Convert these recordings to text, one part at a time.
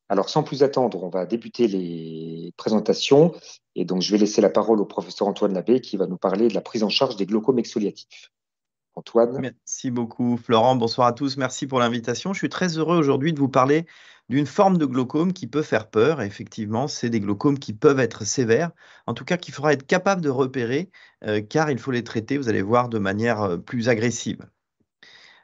Alors, sans plus attendre, on va débuter les présentations. Et donc, je vais laisser la parole au professeur Antoine Labbé qui va nous parler de la prise en charge des glaucomes exfoliatifs. Antoine, Merci beaucoup, Florent. Bonsoir à tous. Merci pour l'invitation. Je suis très heureux aujourd'hui de vous parler d'une forme de glaucome qui peut faire peur. Et effectivement, c'est des glaucomes qui peuvent être sévères, en tout cas qu'il faudra être capable de repérer, car il faut les traiter, vous allez voir, de manière plus agressive.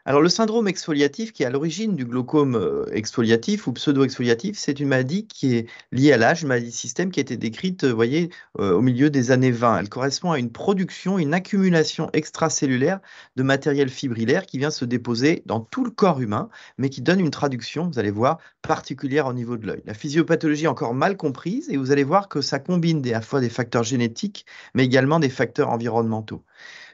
Alors, le syndrome exfoliatif, qui est à l'origine du glaucome exfoliatif ou pseudo-exfoliatif, c'est une maladie qui est liée à l'âge, une maladie de système qui a été décrite, vous voyez, au milieu des années 20. Elle correspond à une production, une accumulation extracellulaire de matériel fibrillaire qui vient se déposer dans tout le corps humain, mais qui donne une traduction, vous allez voir, particulière au niveau de l'œil. La physiopathologie est encore mal comprise et vous allez voir que ça combine à la fois des facteurs génétiques, mais également des facteurs environnementaux.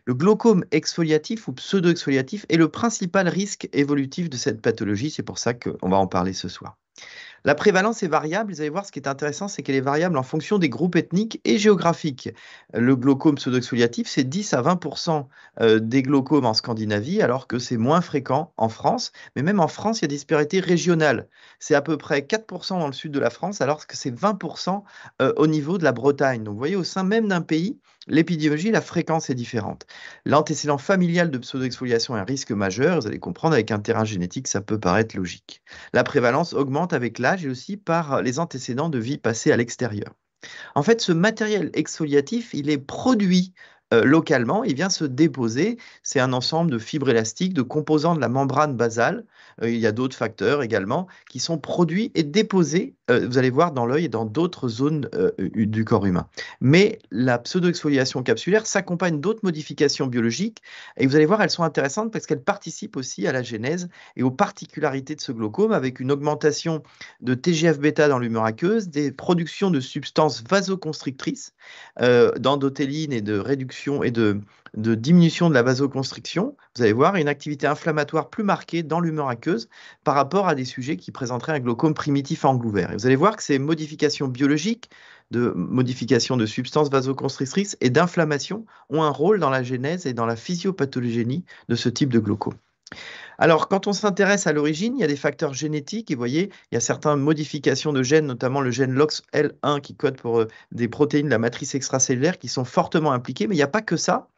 Le glaucome exfoliatif ou pseudo-exfoliatif est le principal risque évolutif de cette pathologie. C'est pour ça qu'on va en parler ce soir. La prévalence est variable. Vous allez voir, ce qui est intéressant, c'est qu'elle est variable en fonction des groupes ethniques et géographiques. Le glaucome pseudo-exfoliatif, c'est 10 à 20% des glaucomes en Scandinavie, alors que c'est moins fréquent en France. Mais même en France, il y a des disparités régionales. C'est à peu près 4% dans le sud de la France, alors que c'est 20% au niveau de la Bretagne. Donc, vous voyez, au sein même d'un pays, l'épidémiologie, la fréquence est différente. L'antécédent familial de pseudo-exfoliation est un risque majeur. Vous allez comprendre, avec un terrain génétique, ça peut paraître logique. La prévalence augmente avec l'âge et aussi par les antécédents de vie passée à l'extérieur. En fait, ce matériel exfoliatif, il est produit localement, il vient se déposer. C'est un ensemble de fibres élastiques, de composants de la membrane basale. Il y a d'autres facteurs également qui sont produits et déposés, vous allez voir, dans l'œil et dans d'autres zones du corps humain. Mais la pseudo-exfoliation capsulaire s'accompagne d'autres modifications biologiques et vous allez voir, elles sont intéressantes parce qu'elles participent aussi à la genèse et aux particularités de ce glaucome avec une augmentation de TGF-bêta dans l'humeur aqueuse, des productions de substances vasoconstrictrices, d'endothéline et de réduction et de diminution de la vasoconstriction. Vous allez voir une activité inflammatoire plus marquée dans l'humeur aqueuse par rapport à des sujets qui présenteraient un glaucome primitif à angle ouvert. Et vous allez voir que ces modifications biologiques, de modification de substances vasoconstrictrices et d'inflammation ont un rôle dans la genèse et dans la physiopathogénie de ce type de glaucome. Alors, quand on s'intéresse à l'origine, il y a des facteurs génétiques et vous voyez, il y a certaines modifications de gènes, notamment le gène LOXL1 qui code pour des protéines de la matrice extracellulaire qui sont fortement impliquées, mais il n'y a pas que ça.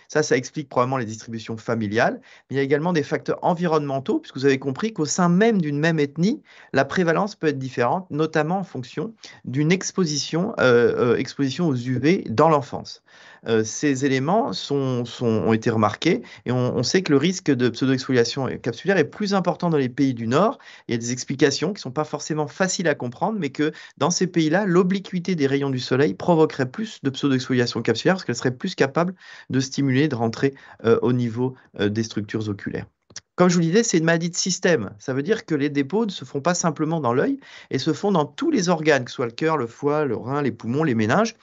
Ça explique probablement les distributions familiales, mais il y a également des facteurs environnementaux, puisque vous avez compris qu'au sein même d'une même ethnie, la prévalence peut être différente, notamment en fonction d'une exposition aux UV dans l'enfance. Ces éléments ont été remarqués et on sait que le risque de pseudo-exfoliation capsulaire est plus important dans les pays du Nord. Il y a des explications qui ne sont pas forcément faciles à comprendre, mais que dans ces pays-là, l'obliquité des rayons du soleil provoquerait plus de pseudo-exfoliation capsulaire parce qu'elle serait plus capable de stimuler, de rentrer au niveau des structures oculaires. Comme je vous le disais, c'est une maladie de système. Ça veut dire que les dépôts ne se font pas simplement dans l'œil et se font dans tous les organes, que ce soit le cœur, le foie, le rein, les poumons, les méninges.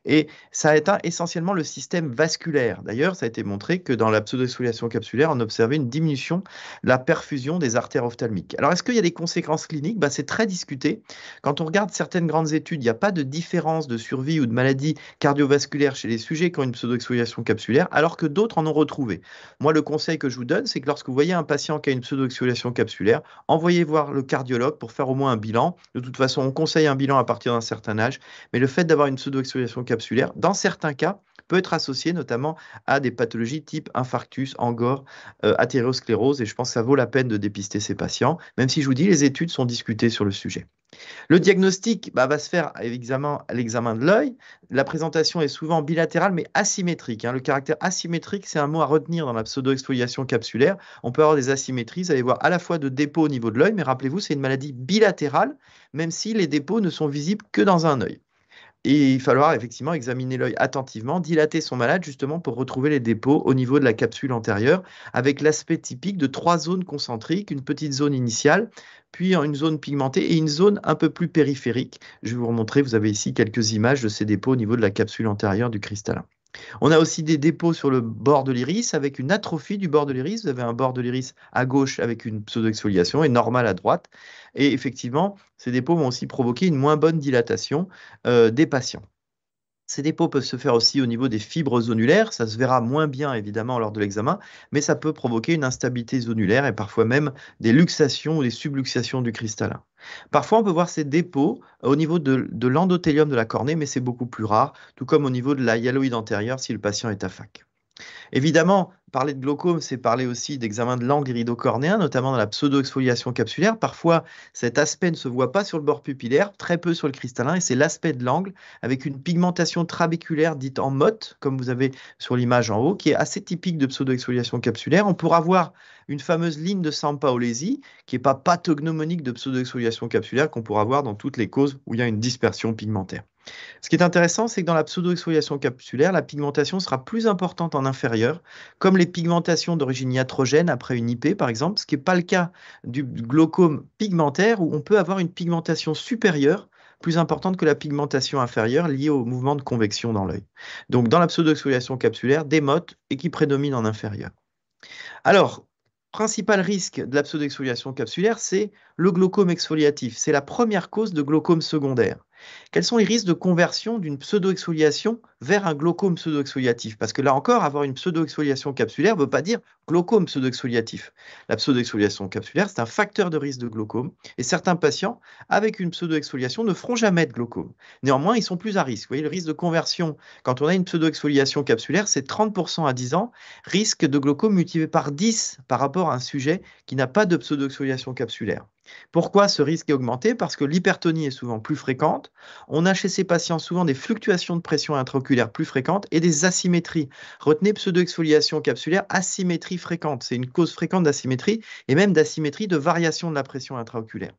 Et ça atteint essentiellement le système vasculaire. D'ailleurs, ça a été montré que dans la pseudo-exfoliation capsulaire, on observait une diminution de la perfusion des artères ophtalmiques. Alors, est-ce qu'il y a des conséquences cliniques? C'est très discuté. Quand on regarde certaines grandes études, il n'y a pas de différence de survie ou de maladie cardiovasculaire chez les sujets qui ont une pseudo-exfoliation capsulaire, alors que d'autres en ont retrouvé. Moi, le conseil que je vous donne, c'est que lorsque vous voyez un patient qui a une pseudo-exfoliation capsulaire, envoyez voir le cardiologue pour faire au moins un bilan. De toute façon, on conseille un bilan à partir d'un certain âge, mais le fait d'avoir une pseudo-exfoliation capsulaire, dans certains cas, peut être associé notamment à des pathologies type infarctus, angor, athérosclérose, et je pense que ça vaut la peine de dépister ces patients, même si je vous dis, les études sont discutées sur le sujet. Le diagnostic va se faire à l'examen de l'œil. La présentation est souvent bilatérale mais asymétrique. Le caractère asymétrique, c'est un mot à retenir dans la pseudo-exfoliation capsulaire. On peut avoir des asymétries, vous allez voir à la fois de dépôts au niveau de l'œil, mais rappelez-vous, c'est une maladie bilatérale, même si les dépôts ne sont visibles que dans un œil. Et il va falloir effectivement examiner l'œil attentivement, dilater son malade justement pour retrouver les dépôts au niveau de la capsule antérieure, avec l'aspect typique de trois zones concentriques, une petite zone initiale, puis une zone pigmentée et une zone un peu plus périphérique. Je vais vous remontrer, vous avez ici quelques images de ces dépôts au niveau de la capsule antérieure du cristallin. On a aussi des dépôts sur le bord de l'iris avec une atrophie du bord de l'iris. Vous avez un bord de l'iris à gauche avec une pseudo-exfoliation et normal à droite. Et effectivement, ces dépôts vont aussi provoquer une moins bonne dilatation des patients. Ces dépôts peuvent se faire aussi au niveau des fibres zonulaires, ça se verra moins bien évidemment lors de l'examen, mais ça peut provoquer une instabilité zonulaire et parfois même des luxations ou des subluxations du cristallin. Parfois, on peut voir ces dépôts au niveau de l'endothélium de la cornée, mais c'est beaucoup plus rare, tout comme au niveau de la hyaloïde antérieure si le patient est aphaque. Évidemment, parler de glaucome, c'est parler aussi d'examen de l'angle iridocornéen, notamment dans la pseudo-exfoliation capsulaire. Parfois, cet aspect ne se voit pas sur le bord pupillaire, très peu sur le cristallin, et c'est l'aspect de l'angle avec une pigmentation trabéculaire dite en motte, comme vous avez sur l'image en haut, qui est assez typique de pseudo-exfoliation capsulaire. On pourra voir une fameuse ligne de Sampaolesi, qui n'est pas pathognomonique de pseudo-exfoliation capsulaire, qu'on pourra voir dans toutes les causes où il y a une dispersion pigmentaire. Ce qui est intéressant, c'est que dans la pseudo-exfoliation capsulaire, la pigmentation sera plus importante en inférieur, comme les pigmentations d'origine iatrogène après une IP, par exemple, ce qui n'est pas le cas du glaucome pigmentaire, où on peut avoir une pigmentation supérieure, plus importante que la pigmentation inférieure, liée au mouvement de convection dans l'œil. Donc, dans la pseudo-exfoliation capsulaire, des mottes et qui prédominent en inférieur. Alors, principal risque de la pseudo-exfoliation capsulaire, c'est le glaucome exfoliatif. C'est la première cause de glaucome secondaire. Quels sont les risques de conversion d'une pseudo-exfoliation vers un glaucome pseudo-exfoliatif? Parce que là encore, avoir une pseudo-exfoliation capsulaire ne veut pas dire glaucome pseudo-exfoliatif. La pseudo-exfoliation capsulaire, c'est un facteur de risque de glaucome. Et certains patients, avec une pseudo-exfoliation, ne feront jamais de glaucome. Néanmoins, ils sont plus à risque. Vous voyez, le risque de conversion, quand on a une pseudo-exfoliation capsulaire, c'est 30% à 10 ans, risque de glaucome multiplié par 10 par rapport à un sujet qui n'a pas de pseudo-exfoliation capsulaire. Pourquoi ce risque est augmenté? Parce que l'hypertonie est souvent plus fréquente. On a chez ces patients souvent des fluctuations de pression intraoculaire plus fréquentes et des asymétries. Retenez pseudo-exfoliation capsulaire, asymétrie fréquente. C'est une cause fréquente d'asymétrie et même d'asymétrie de variation de la pression intraoculaire.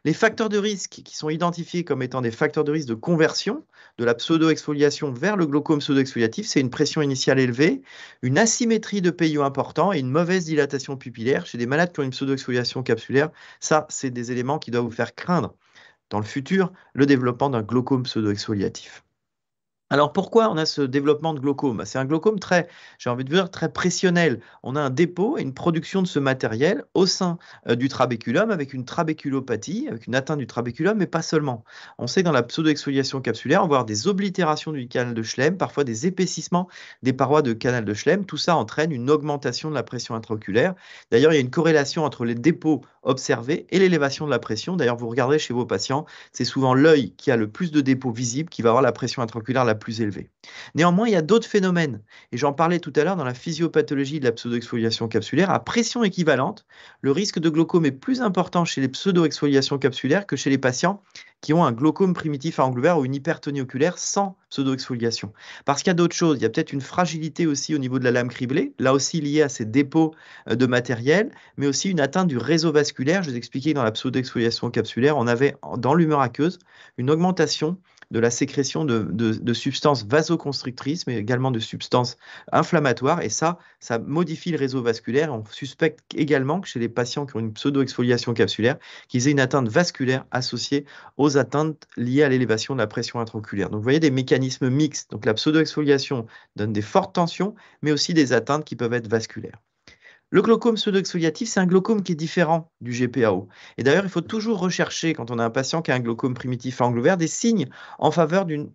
Les facteurs de risque qui sont identifiés comme étant des facteurs de risque de conversion de la pseudo-exfoliation vers le glaucome pseudo-exfoliatif, c'est une pression initiale élevée, une asymétrie de PIO important et une mauvaise dilatation pupillaire chez des malades qui ont une pseudo-exfoliation capsulaire. Ça, c'est des éléments qui doivent vous faire craindre dans le futur le développement d'un glaucome pseudo-exfoliatif. Alors pourquoi on a ce développement de glaucome? C'est un glaucome très, j'ai envie de dire, très pressionnel. On a un dépôt et une production de ce matériel au sein du trabéculum avec une trabéculopathie, avec une atteinte du trabéculum, mais pas seulement. On sait que dans la pseudo-exfoliation capsulaire, on va avoir des oblitérations du canal de Schlemm, parfois des épaississements des parois de canal de Schlemm. Tout ça entraîne une augmentation de la pression intraoculaire. D'ailleurs, il y a une corrélation entre les dépôts observés et l'élévation de la pression. D'ailleurs, vous regardez chez vos patients, c'est souvent l'œil qui a le plus de dépôts visibles qui va avoir la pression intraoculaire la plus élevée. Néanmoins, il y a d'autres phénomènes, et j'en parlais tout à l'heure dans la physiopathologie de la pseudo-exfoliation capsulaire. À pression équivalente, le risque de glaucome est plus important chez les pseudo-exfoliations capsulaires que chez les patients qui ont un glaucome primitif à angle ouvert ou une hypertonie oculaire sans pseudo-exfoliation. Parce qu'il y a d'autres choses, il y a peut-être une fragilité aussi au niveau de la lame criblée, là aussi liée à ces dépôts de matériel, mais aussi une atteinte du réseau vasculaire. Je vous expliquais que dans la pseudo-exfoliation capsulaire, on avait dans l'humeur aqueuse une augmentation de la sécrétion de substances vasoconstrictrices, mais également de substances inflammatoires. Et ça modifie le réseau vasculaire. On suspecte également que chez les patients qui ont une pseudo-exfoliation capsulaire, qu'ils aient une atteinte vasculaire associée aux atteintes liées à l'élévation de la pression intraoculaire. Donc, vous voyez des mécanismes mixtes. Donc, la pseudo-exfoliation donne des fortes tensions, mais aussi des atteintes qui peuvent être vasculaires. Le glaucome pseudo-exfoliatif, c'est un glaucome qui est différent du GPAO. Et d'ailleurs, il faut toujours rechercher, quand on a un patient qui a un glaucome primitif à angle ouvert, des signes en faveur d'une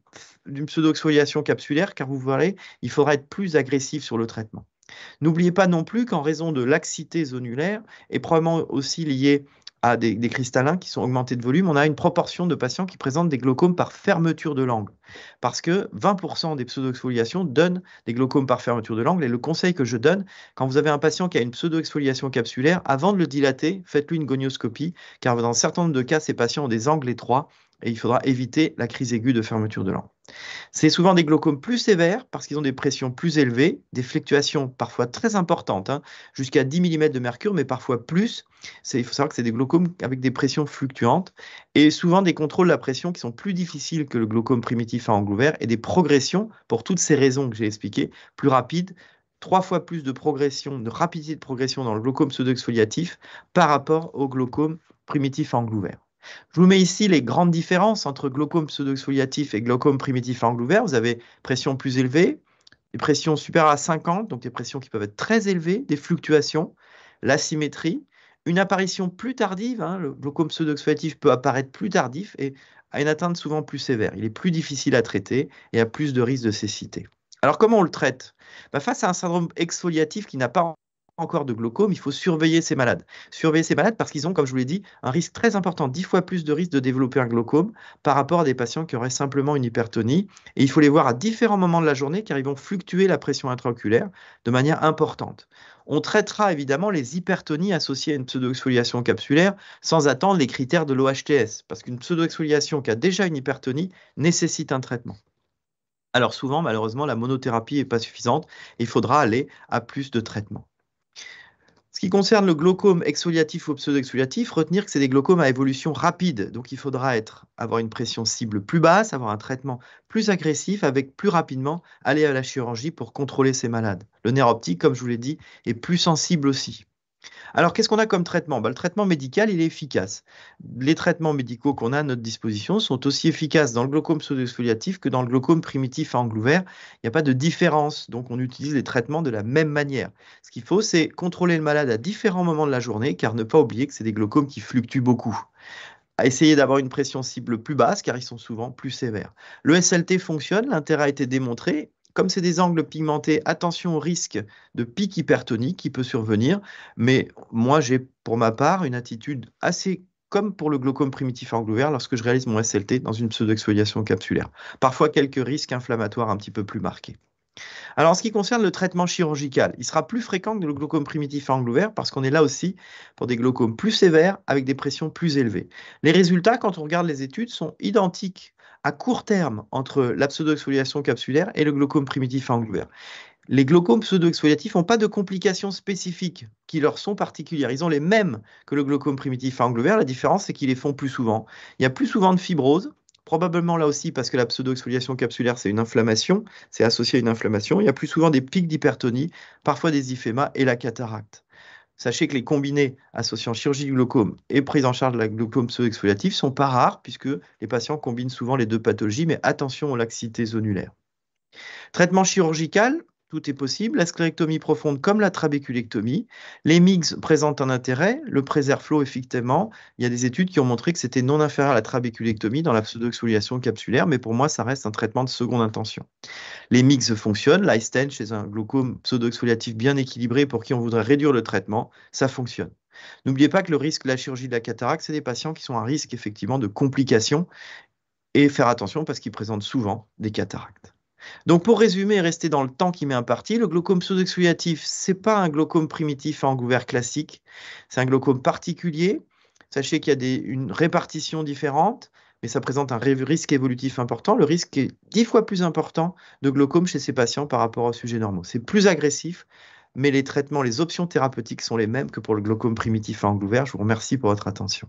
pseudo-exfoliation capsulaire, car vous verrez, il faudra être plus agressif sur le traitement. N'oubliez pas non plus qu'en raison de laxité zonulaire, et probablement aussi liée à des cristallins qui sont augmentés de volume, on a une proportion de patients qui présentent des glaucomes par fermeture de l'angle. Parce que 20% des pseudo-exfoliations donnent des glaucomes par fermeture de l'angle. Et le conseil que je donne, quand vous avez un patient qui a une pseudo-exfoliation capsulaire, avant de le dilater, faites-lui une gonioscopie, car dans un certain nombre de cas, ces patients ont des angles étroits et il faudra éviter la crise aiguë de fermeture de l'angle. C'est souvent des glaucomes plus sévères parce qu'ils ont des pressions plus élevées, des fluctuations parfois très importantes, jusqu'à 10 mm de mercure, mais parfois plus. Il faut savoir que c'est des glaucomes avec des pressions fluctuantes et souvent des contrôles de la pression qui sont plus difficiles que le glaucome primitif à angle ouvert et des progressions, pour toutes ces raisons que j'ai expliquées, plus rapides. 3 fois plus de progression, de rapidité de progression dans le glaucome pseudo-exfoliatif par rapport au glaucome primitif à angle ouvert. Je vous mets ici les grandes différences entre glaucome pseudo-exfoliatif et glaucome primitif à angle ouvert. Vous avez pression plus élevée, des pressions supérieures à 50, donc des pressions qui peuvent être très élevées, des fluctuations, l'asymétrie, une apparition plus tardive. Le glaucome pseudo-exfoliatif peut apparaître plus tardif et a une atteinte souvent plus sévère. Il est plus difficile à traiter et a plus de risques de cécité. Alors, comment on le traite? Face à un syndrome exfoliatif qui n'a pas encore de glaucome, il faut surveiller ces malades. Surveiller ces malades parce qu'ils ont, comme je vous l'ai dit, un risque très important, 10 fois plus de risque de développer un glaucome par rapport à des patients qui auraient simplement une hypertonie. Et il faut les voir à différents moments de la journée car ils vont fluctuer la pression intraoculaire de manière importante. On traitera évidemment les hypertonies associées à une pseudo-exfoliation capsulaire sans attendre les critères de l'OHTS, parce qu'une pseudo-exfoliation qui a déjà une hypertonie nécessite un traitement. Alors souvent, malheureusement, la monothérapie n'est pas suffisante et il faudra aller à plus de traitements. Ce qui concerne le glaucome exfoliatif ou pseudo-exfoliatif, retenir que c'est des glaucomes à évolution rapide. Donc il faudra avoir une pression cible plus basse, avoir un traitement plus agressif, avec plus rapidement aller à la chirurgie pour contrôler ces malades. Le nerf optique, comme je vous l'ai dit, est plus sensible aussi. Alors, qu'est-ce qu'on a comme traitement? Le traitement médical, il est efficace. Les traitements médicaux qu'on a à notre disposition sont aussi efficaces dans le glaucome pseudo-exfoliatif que dans le glaucome primitif à angle ouvert. Il n'y a pas de différence, donc on utilise les traitements de la même manière. Ce qu'il faut, c'est contrôler le malade à différents moments de la journée, car ne pas oublier que c'est des glaucomes qui fluctuent beaucoup. À essayer d'avoir une pression cible plus basse, car ils sont souvent plus sévères. Le SLT fonctionne, l'intérêt a été démontré. Comme c'est des angles pigmentés, attention au risque de pic hypertonique qui peut survenir. Mais moi, j'ai pour ma part une attitude assez comme pour le glaucome primitif à angle ouvert lorsque je réalise mon SLT dans une pseudo-exfoliation capsulaire. Parfois, quelques risques inflammatoires un petit peu plus marqués. Alors, en ce qui concerne le traitement chirurgical, il sera plus fréquent que le glaucome primitif à angle ouvert parce qu'on est là aussi pour des glaucomes plus sévères avec des pressions plus élevées. Les résultats, quand on regarde les études, sont identiques à court terme entre la pseudo-exfoliation capsulaire et le glaucome primitif à angle ouvert. Les glaucomes pseudo-exfoliatifs n'ont pas de complications spécifiques qui leur sont particulières. Ils ont les mêmes que le glaucome primitif à angle ouvert. La différence, c'est qu'ils les font plus souvent. Il y a plus souvent de fibrose, probablement là aussi parce que la pseudo-exfoliation capsulaire, c'est une inflammation, c'est associé à une inflammation. Il y a plus souvent des pics d'hypertonie, parfois des hyphémas et la cataracte. Sachez que les combinés associant chirurgie du glaucome et prise en charge de la glaucome pseudo-exfoliatif sont pas rares puisque les patients combinent souvent les deux pathologies, mais attention aux laxités zonulaires. Traitement chirurgical, tout est possible. La sclérectomie profonde comme la trabéculectomie. Les MIGS présentent un intérêt. Le Preserflow, effectivement, il y a des études qui ont montré que c'était non inférieur à la trabéculectomie dans la pseudo-exfoliation capsulaire, mais pour moi, ça reste un traitement de seconde intention. Les MIGS fonctionnent. L'iStent, chez un glaucome pseudo-exfoliatif bien équilibré pour qui on voudrait réduire le traitement, ça fonctionne. N'oubliez pas que le risque de la chirurgie de la cataracte, c'est des patients qui sont à risque effectivement de complications et faire attention parce qu'ils présentent souvent des cataractes. Donc pour résumer et rester dans le temps qui m'est imparti, le glaucome pseudo-exfoliatif, ce n'est pas un glaucome primitif à angle ouvert classique, c'est un glaucome particulier. Sachez qu'il y a une répartition différente, mais ça présente un risque évolutif important. Le risque est 10 fois plus important de glaucome chez ces patients par rapport aux sujets normaux. C'est plus agressif, mais les traitements, les options thérapeutiques sont les mêmes que pour le glaucome primitif à angle ouvert. Je vous remercie pour votre attention.